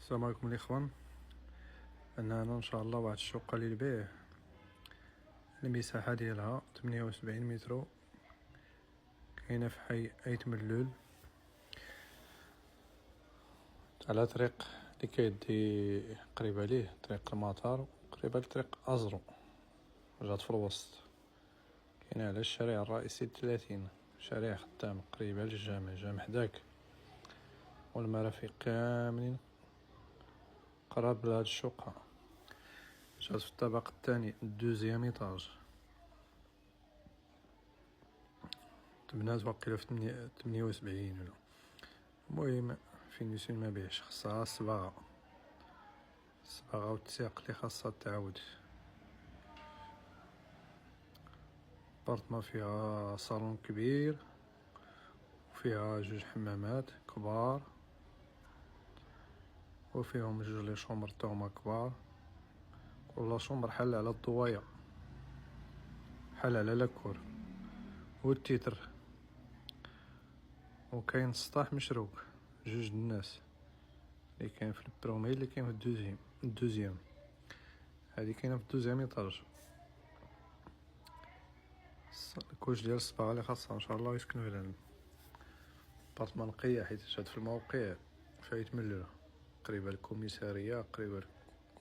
السلام عليكم الاخوان. انا ان شاء الله واحد الشقه للبيع. المساحه ديالها 78 متر، كاينه في حي ايت ملول على طريق اللي كيدي قريبه ليه طريق المطار، قريبه لطريق ازرو، جات في الوسط. كاينه على الشارع الرئيسي 30، شارع خدام قريبه للجامع، جامع حداك، والمرافق كاملين قراب لهاد الشقه. جات في الطابق الثاني دوزيام ايطاج، تبنات واقيلا في 78 ولا. المهم فينيسيون ما بيعش، خاصها الصباغة والتساق اللي خاصها تعاود. بارتما فيها صالون كبير وفيها جوج حمامات كبار، وفيهم جوج لي شومبر توما كبار. كل شومبر حل على الضوايا، حل على لاكور والتيتر، وكاين سطاح مشروك جوج الناس اللي كاين في البرومي اللي كاين في الدوزيام. هادي كاينه في الدوزيام ايطاج. الكوش ديال الصباغة اللي خاصها ان شاء الله يسكنوا فيها. بارتمان نقية حيت جات في الموقع فايت ملولة، قريبة للكوميسارية، قريبة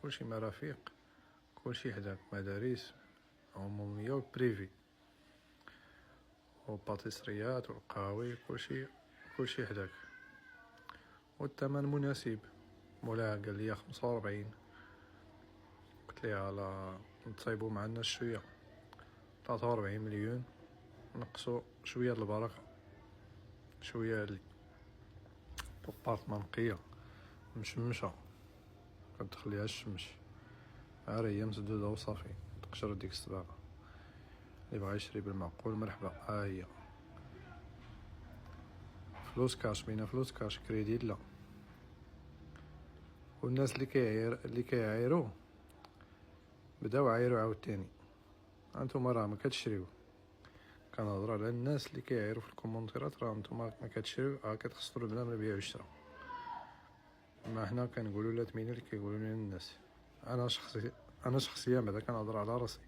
كلشي مرافق، كلشي حداك، مدارس عمومية وبريفي وباتيسريات والقهاوي، كلشي حداك. والثمن مناسب. مولاها قال لي 45، قلت ليه على نطيبو مع الناس شوية، 43 مليون، نقصو شوية البركة، شوية لي بارتمان نقية مشمشة كتدخليها الشمس، عا هي مسدودة وصافي، تقشر ديك الصباغة. اللي بغا يشري بالمعقول مرحبا، ها هي فلوس كاش، بينا فلوس كاش، كريدي لا. والناس اللي كيعايرو بداو عايرو عاوتاني. هانتوما راه ما كتشريو، كنهضر على الناس اللي كيعايرو في الكومونتيرات، راه نتوما ما كتشريو، كتخسروا بلا ما البيع والشراء. ما حنا كنقولوا لا تمينا اللي كيقولوا لنا الناس. انا شخصيا بعدا كنهضر على راسي.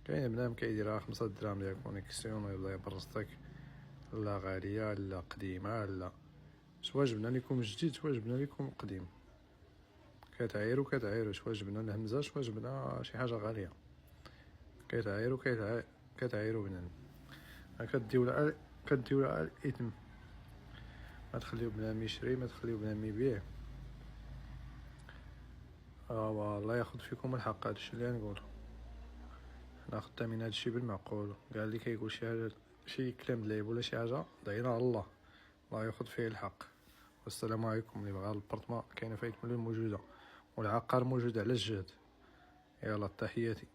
كاين بنادم كيديرها 5 دراهم ديال كونيكسيون ويلا يبرزتك، لا غالية لا قديمة، لا سوا جبنا لكم جديد سوا جبنا لكم قديم، كتعايرو سوا جبنا الهمزة سوا جبنا شي حاجة غالية، كتعايرو بنادم. كديو على الإثم، ما تخليو بنادم يشري، ما تخليو بنادم يبيع. والله ياخد فيكم الحق، هادشي اللي نقول. حنا خدامين هادشي بالمعقول، كاع اللي كيقول شي كلام دلايب ولا شي حاجة دعينا على الله ياخد فيه الحق. والسلام عليكم. اللي بغا البارتما كاينه فايت مليون موجودة، والعقار موجود على الجهد. يلا تحياتي.